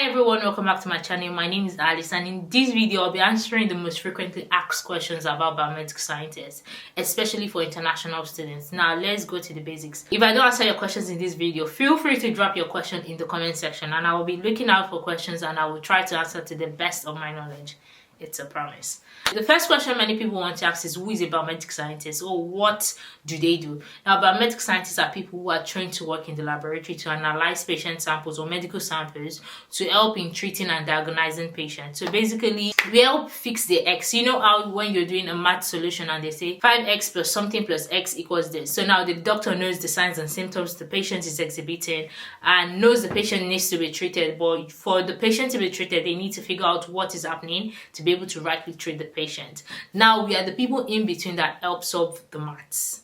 Hi everyone, welcome back to my channel. My name is Alice, and in this video I'll be answering the most frequently asked questions about biomedical scientists, especially for international students. Now let's go to the basics. If I don't answer your questions in this video, feel free to drop your question in the comment section and I will be looking out for questions and I will try to answer to the best of my knowledge. It's a promise. The first question many people want to ask is, who is a biomedical scientist, or what do they do? Now, biomedical scientists are people who are trained to work in the laboratory to analyze patient samples or medical samples to help in treating and diagnosing patients. So basically, we help fix the X. You know how when you're doing a math solution and they say 5x plus something plus X equals this. So now the doctor knows the signs and symptoms the patient is exhibiting and knows the patient needs to be treated. But for the patient to be treated, they need to figure out what is happening to be able to rightly treat the patient. Now we are the people in between that help solve the maths.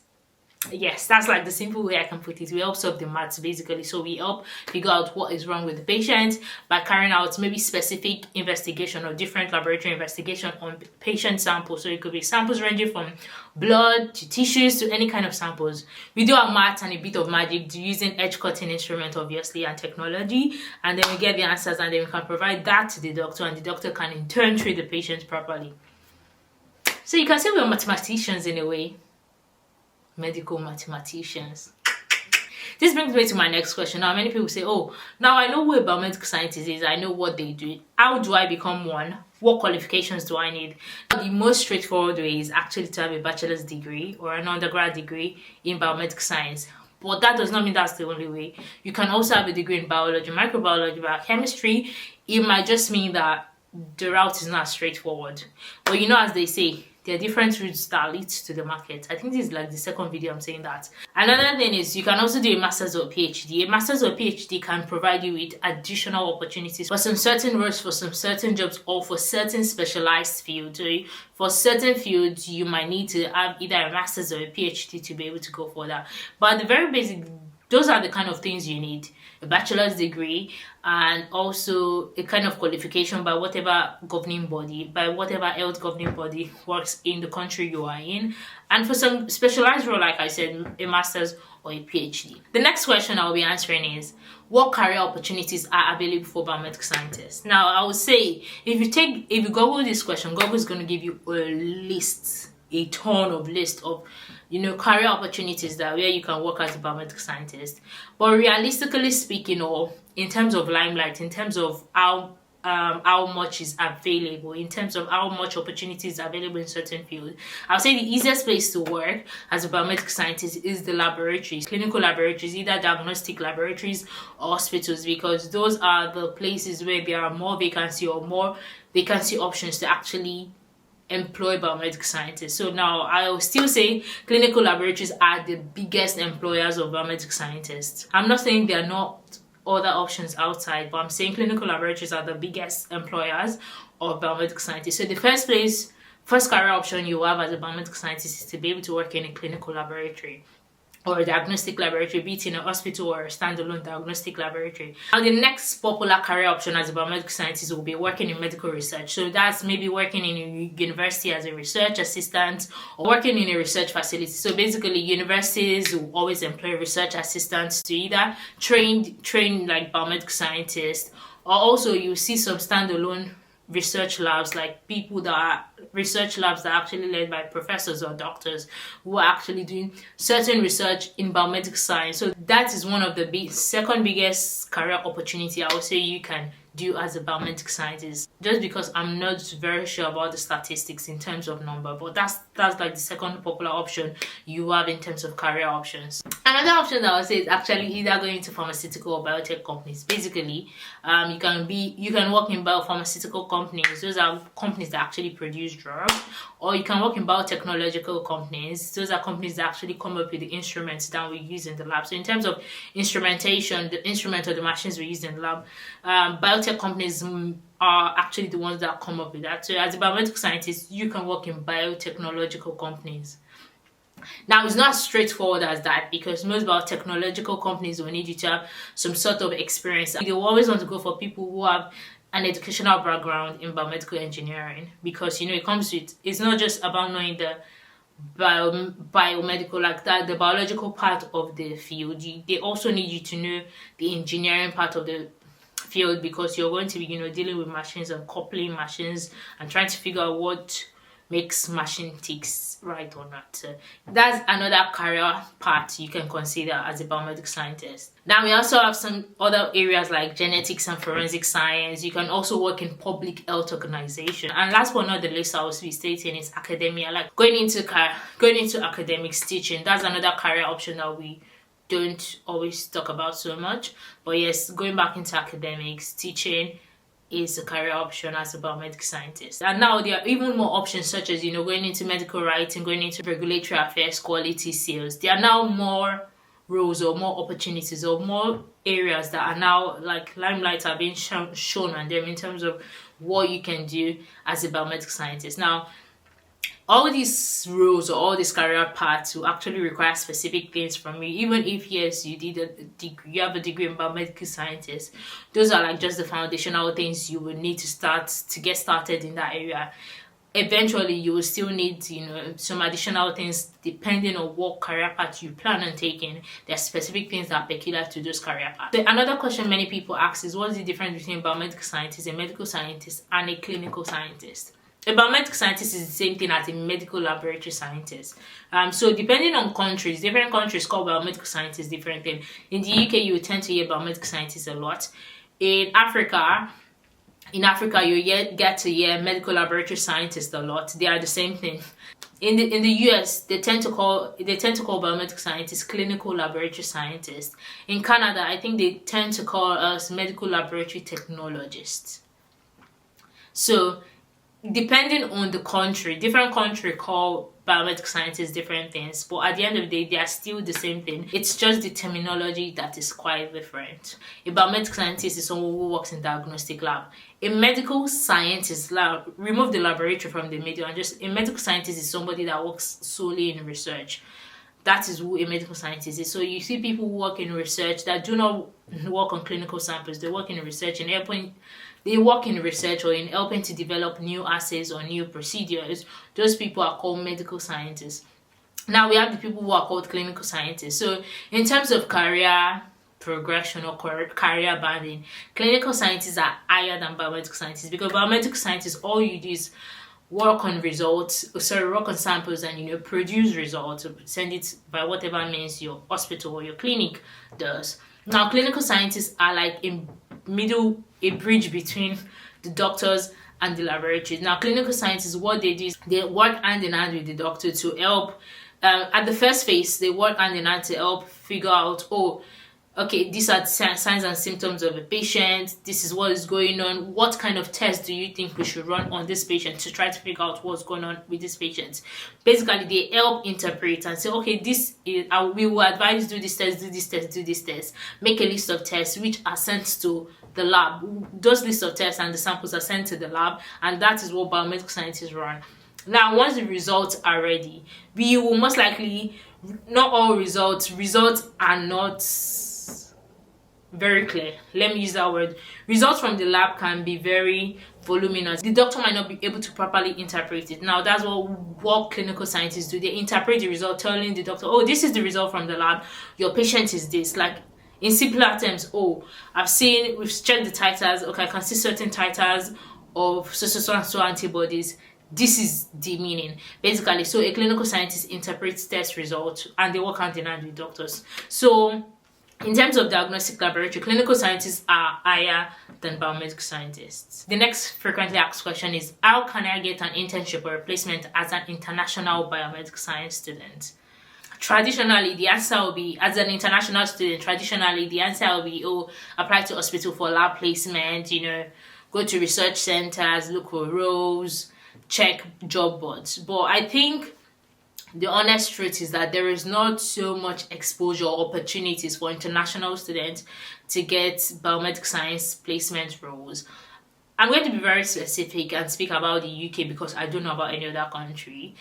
Yes, that's like the simple way I can put it. We help solve the maths basically. So we help figure out what is wrong with the patient by carrying out maybe specific investigation or different laboratory investigation on patient samples. So it could be samples ranging from blood to tissues to any kind of samples. We do our maths and a bit of magic using edge cutting instrument obviously and technology, and then we get the answers and then we can provide that to the doctor and the doctor can in turn treat the patient properly. So you can say we're mathematicians in a way. Medical mathematicians. This brings me to my next question. Now, many people say, oh, now I know who a biomedical scientist is. I know what they do. How do I become one? What qualifications do I need? The most straightforward way is actually to have a bachelor's degree or an undergrad degree in biomedical science. But that does not mean that's the only way. You can also have a degree in biology, microbiology, biochemistry. It might just mean that the route is not straightforward. But you know, as they say, there are different routes that lead to the market. I think this is like the second video I'm saying that. Another thing is you can also do a master's or a PhD. A master's or PhD can provide you with additional opportunities for some certain roles, for some certain jobs, or for certain specialized fields. So for certain fields, you might need to have either a master's or a PhD to be able to go for that. But at the very basic, those are the kind of things you need. A bachelor's degree and also a kind of qualification by whatever governing body, by whatever health governing body works in the country you are in. And for some specialized role, like I said, a master's or a PhD. The next question I'll be answering is, what career opportunities are available for biomedical scientists? Now, I would say, if you Google this question, Google is going to give you a ton of list of career opportunities that where you can work as a biomedical scientist. But realistically speaking, or in terms of limelight, in terms of how much is available, in terms of how much opportunities is available in certain fields, I'll say the easiest place to work as a biomedical scientist is the laboratories, clinical laboratories, either diagnostic laboratories or hospitals, because those are the places where there are more vacancy or more vacancy options to actually employ biomedical scientists. So now I will still say clinical laboratories are the biggest employers of biomedical scientists. I'm not saying there are not other options outside, but I'm saying clinical laboratories are the biggest employers of biomedical scientists. So the first career option you have as a biomedical scientist is to be able to work in a clinical laboratory or a diagnostic laboratory, be it in a hospital or a standalone diagnostic laboratory. Now, the next popular career option as a biomedical scientist will be working in medical research. So that's maybe working in a university as a research assistant or working in a research facility. So basically, universities will always employ research assistants to either train like biomedical scientists, or also you see some standalone research labs, like research labs that are actually led by professors or doctors who are actually doing certain research in biomedical science. So that is one of the second biggest career opportunity I would say you can do as a biomedical scientist, just because I'm not very sure about the statistics in terms of number, but that's like the second popular option you have in terms of career options. Another option that I would say is actually either going to pharmaceutical or biotech companies. Basically, you can work in biopharmaceutical companies. Those are companies that actually produce drugs, or you can work in biotechnological companies. Those are companies that actually come up with the instruments that we use in the lab. So in terms of instrumentation, the instrument or the machines we use in the lab, biotech companies are actually the ones that come up with that. So as a biomedical scientist, you can work in biotechnological companies. Now, it's not as straightforward as that, because most biotechnological companies will need you to have some sort of experience. They will always want to go for people who have an educational background in biomedical engineering, because it comes with, it's not just about knowing the biomedical, like that, the biological part of the field. They also need you to know the engineering part of the field, because you're going to be, dealing with machines and coupling machines and trying to figure out what makes machine ticks right or not. So that's another career path you can consider as a biomedical scientist. Now we also have some other areas like genetics and forensic science. You can also work in public health organization. And last but not the least, I will be stating is academia, like going into academics, teaching. That's another career option that we don't always talk about so much. But yes, going back into academics, teaching is a career option as a biomedical scientist. And now there are even more options, such as going into medical writing, going into regulatory affairs, quality, sales. There are now more roles or more opportunities or more areas that are now like limelight are being shown on them in terms of what you can do as a biomedical scientist. Now, all these roles or all these career paths will actually require specific things from you. Even if, yes, you did a degree, you have a degree in biomedical sciences, those are like just the foundational things you will need to get started in that area. Eventually, you will still need, some additional things depending on what career path you plan on taking. There are specific things that are peculiar to those career paths. So another question many people ask is, what's the difference between a biomedical scientist, a medical scientist, and a clinical scientist? A biomedical scientist is the same thing as a medical laboratory scientist. So depending on countries, different countries call biomedical scientists different things. In the UK, you tend to hear biomedical scientists a lot. In Africa, you get to hear medical laboratory scientists a lot. They are the same thing. In the US, they tend to call biomedical scientists clinical laboratory scientists. In Canada, I think they tend to call us medical laboratory technologists. So depending on the country, different country call biomedical scientists different things, but at the end of the day, they are still the same thing. It's just the terminology that is quite different. A biomedical scientist is someone who works in diagnostic lab. A medical scientist, remove the laboratory from the middle, and just a medical scientist is somebody that works solely in research. That is who a medical scientist is. So you see people who work in research that do not work on clinical samples. They work in research and they work in research or in helping to develop new assays or new procedures. Those people are called medical scientists. Now we have the people who are called clinical scientists. So in terms of career progression or career banding, clinical scientists are higher than biomedical scientists, because biomedical scientists, all you do is work on samples and produce results, send it by whatever means your hospital or your clinic does. Now clinical scientists are like a bridge between the doctors and the laboratories. Now clinical scientists, what they do is they work hand in hand with the doctor to help. At the first phase, they work hand in hand to help figure out, okay, these are the signs and symptoms of a patient. This is what is going on. What kind of test do you think we should run on this patient to try to figure out what's going on with this patient? Basically, they help interpret and say, okay, we will advise do this test, do this test, do this test. Make a list of tests which are sent to the lab. Those lists of tests and the samples are sent to the lab, and that is what biomedical scientists run. Now, once the results are ready, we will most likely, not all results are not very clear. Let me use that word. Results from the lab can be very voluminous. The doctor might not be able to properly interpret it. Now, that's what clinical scientists do. They interpret the result, telling the doctor, this is the result from the lab. Your patient is this. Like, in simpler terms, we've checked the titers. Okay, I can see certain titers of so antibodies. This is the meaning, basically. So a clinical scientist interprets test results and they work hand in hand with doctors. So in terms of diagnostic laboratory, clinical scientists are higher than biomedical scientists. The next frequently asked question is, how can I get an internship or replacement as an international biomedical science student? Traditionally, the answer will be, as an international student, apply to hospital for lab placement, go to research centers, look for roles, check job boards. But I think the honest truth is that there is not so much exposure or opportunities for international students to get biomedical science placement roles. I'm going to be very specific and speak about the UK because I don't know about any other country.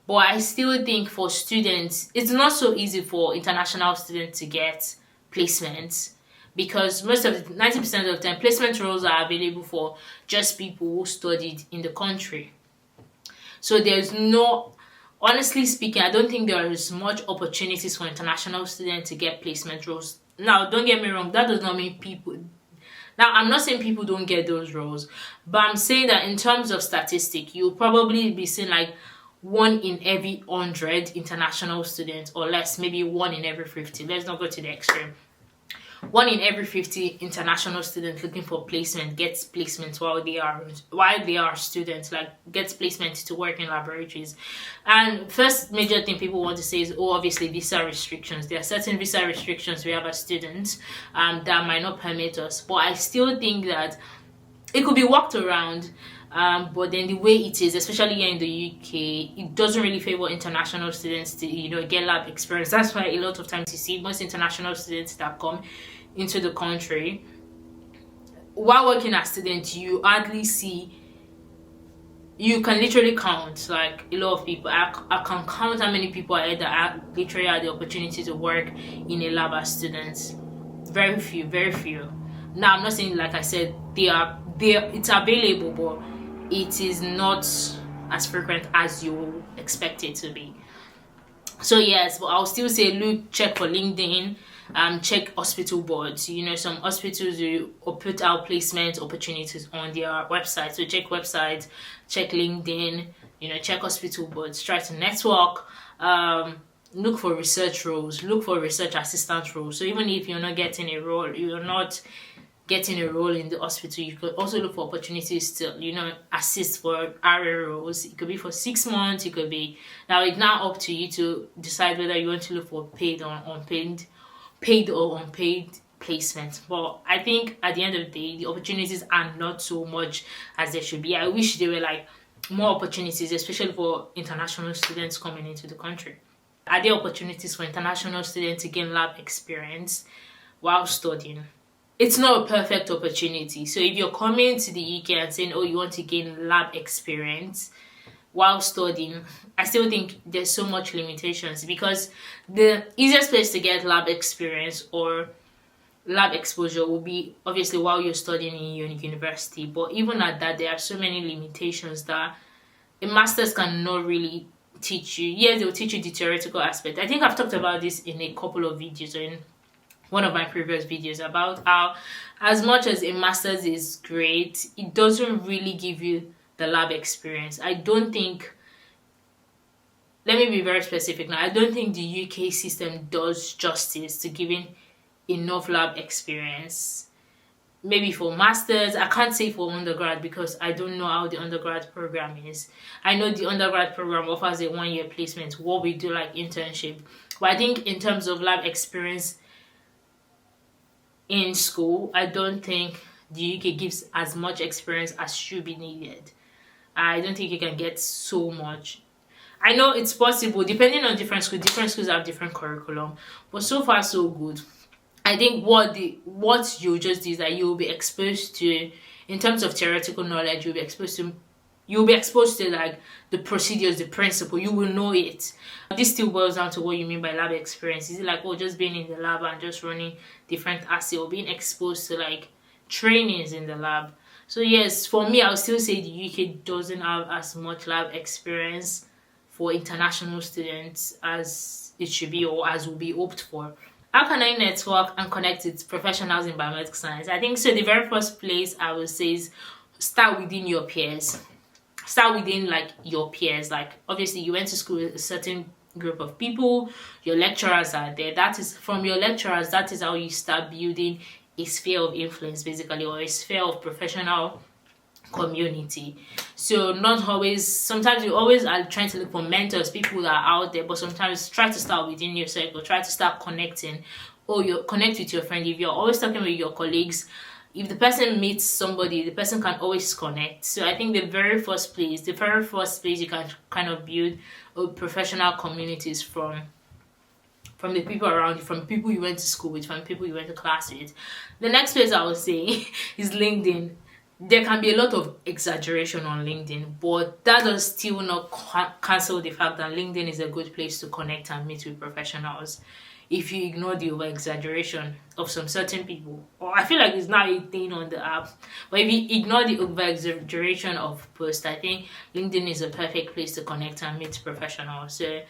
But I still think for students, it's not so easy for international students to get placements, because 90% of the time, placement roles are available for just people who studied in the country. So honestly speaking, I don't think there is much opportunities for international students to get placement roles. Now, don't get me wrong, that does not mean Now, I'm not saying people don't get those roles, but I'm saying that in terms of statistic, you'll probably be seeing like 1 in every 100 international students, or less, maybe 1 in every 50. Let's not go to the extreme. 1 in every 50 international students looking for placement gets placement while they are students, like gets placement to work in laboratories. And first major thing people want to say is, oh, obviously visa restrictions. There are certain visa restrictions we have as students that might not permit us, but I still think that it could be worked around. But then the way it is, especially here in the UK, it doesn't really favor international students to, get lab experience. That's why a lot of times you see most international students that come into the country, while working as students, you hardly see, you can literally count like a lot of people. I can count how many people I had that literally had the opportunity to work in a lab as students. Very few, very few. Now, I'm not saying, like I said, it's available, but it is not as frequent as you expect it to be. So yes, but I'll still say check for LinkedIn, check hospital boards. Some hospitals will put out placement opportunities on their website. So check websites, check LinkedIn, check hospital boards, try to network, look for research roles, look for research assistant roles. So even if you're not getting a role, in the hospital, you could also look for opportunities to assist for RA roles. It could be for 6 months. It could be, now it's now up to you to decide whether you want to look for paid or unpaid placement. But I think at the end of the day, the opportunities are not so much as there should be. I wish there were like more opportunities, especially for international students coming into the country. Are there opportunities for international students to gain lab experience while studying? It's not a perfect opportunity. So if you're coming to the UK and saying, oh, you want to gain lab experience while studying, I still think there's so much limitations, because the easiest place to get lab experience or lab exposure will be obviously while you're studying in your university. But even at that, there are so many limitations that a master's cannot really teach you. Yes, they'll teach you the theoretical aspect. I think I've talked about this in a couple of videos, or in one of my previous videos, about how as much as a master's is great, it doesn't really give you the lab experience. I don't think, let me be very specific now, I don't think the UK system does justice to giving enough lab experience. Maybe for masters, I can't say for undergrad because I don't know how the undergrad program is. I know the undergrad program offers a 1-year placement, what we do like internship. But I think in terms of lab experience in school, I don't think the UK gives as much experience as should be needed. I don't think you can get so much. I know it's possible depending on different schools have different curriculum, but so far so good. I think what you just do is that you will be exposed to, in terms of theoretical knowledge, you'll be exposed to like the procedures, the principle. You will know it. This still boils down to what you mean by lab experience. Is it like, oh, just being in the lab and just running different assays, or being exposed to like trainings in the lab? So yes, for me, I'll still say the UK doesn't have as much lab experience for international students as it should be, or as will be hoped for. How can I network and connect with professionals in biomedical science? I think so. The very first place I would say is start within your peers. Start within like your peers. Like obviously you went to school with a certain group of people, your lecturers are there. That is from your lecturers, that is how you start building a sphere of influence basically, or a sphere of professional community. So not always, sometimes you always are trying to look for mentors, people that are out there, but sometimes try to start within your circle, try to start connecting, or you connect with your friend. If you're always talking with your colleagues, if the person meets somebody, the person can always connect. So I think the very first place you can kind of build professional communities from the people around you, from people you went to school with, from people you went to class with. The next place I would say is LinkedIn. There can be a lot of exaggeration on LinkedIn, but that does still not cancel the fact that LinkedIn is a good place to connect and meet with professionals. If you ignore the over-exaggeration of some certain people, or I feel like it's not a thing on the app, but if you ignore the over-exaggeration of posts, I think LinkedIn is a perfect place to connect and meet professionals. So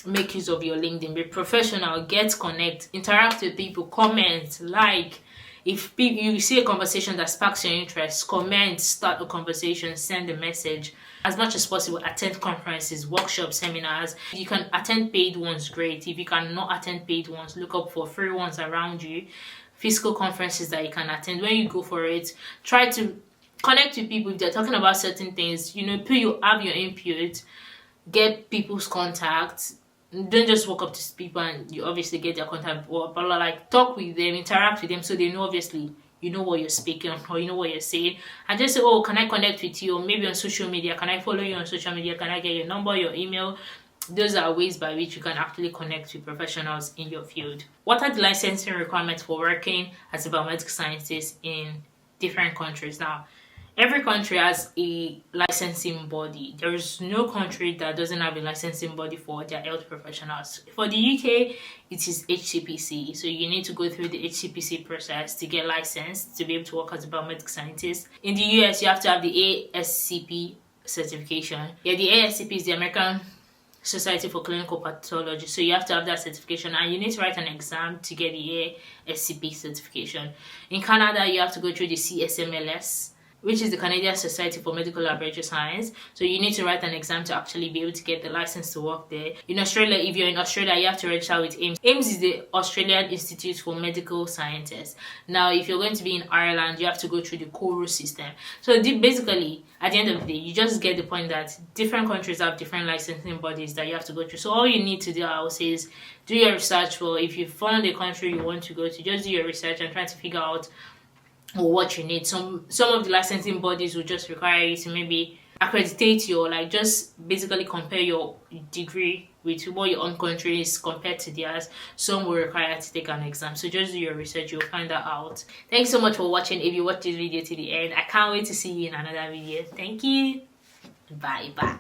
make use of your LinkedIn, be professional, get connect, interact with people, comment, like. If you see a conversation that sparks your interest, comment, start a conversation, send a message. As much as possible, attend conferences, workshops, seminars. You can attend paid ones, great. If you cannot attend paid ones, look up for free ones around you. Physical conferences that you can attend. When you go for it, try to connect with people if they're talking about certain things. Have your input, get people's contacts. Don't just walk up to people and you obviously get their contact, but like talk with them, interact with them, so they know obviously you know what you're speaking or you know what you're saying. And just say, oh, can I connect with you? Or maybe on social media, can I follow you on social media? Can I get your number, your email? Those are ways by which you can actually connect with professionals in your field. What are the licensing requirements for working as a biomedical scientist in different countries? Now, every country has a licensing body. There is no country that doesn't have a licensing body for their health professionals. For the UK, it is HCPC. So you need to go through the HCPC process to get licensed to be able to work as a biomedical scientist. In the US, you have to have the ASCP certification. Yeah, the ASCP is the American Society for Clinical Pathology. So you have to have that certification, and you need to write an exam to get the ASCP certification. In Canada, you have to go through the CSMLS, which is the Canadian Society for Medical Laboratory Science. So you need to write an exam to actually be able to get the license to work there. In Australia, if you're in Australia, you have to register with AIMS. AIMS is the Australian Institute for Medical Scientists. Now, if you're going to be in Ireland, you have to go through the CORU system. So basically, at the end of the day, you just get the point that different countries have different licensing bodies that you have to go through. So all you need to do, I would say, is do your research. Well, if you found a country you want to go to, just do your research and try to figure out what you need. Some of the licensing bodies will just require you to maybe accreditate your, like, just basically compare your degree with what your own country is compared to theirs. Some will require you to take an exam. So just do your research, you'll find that out. Thanks so much for watching. If you watched this video to the end, I can't wait to see you in another video. Thank you. Bye.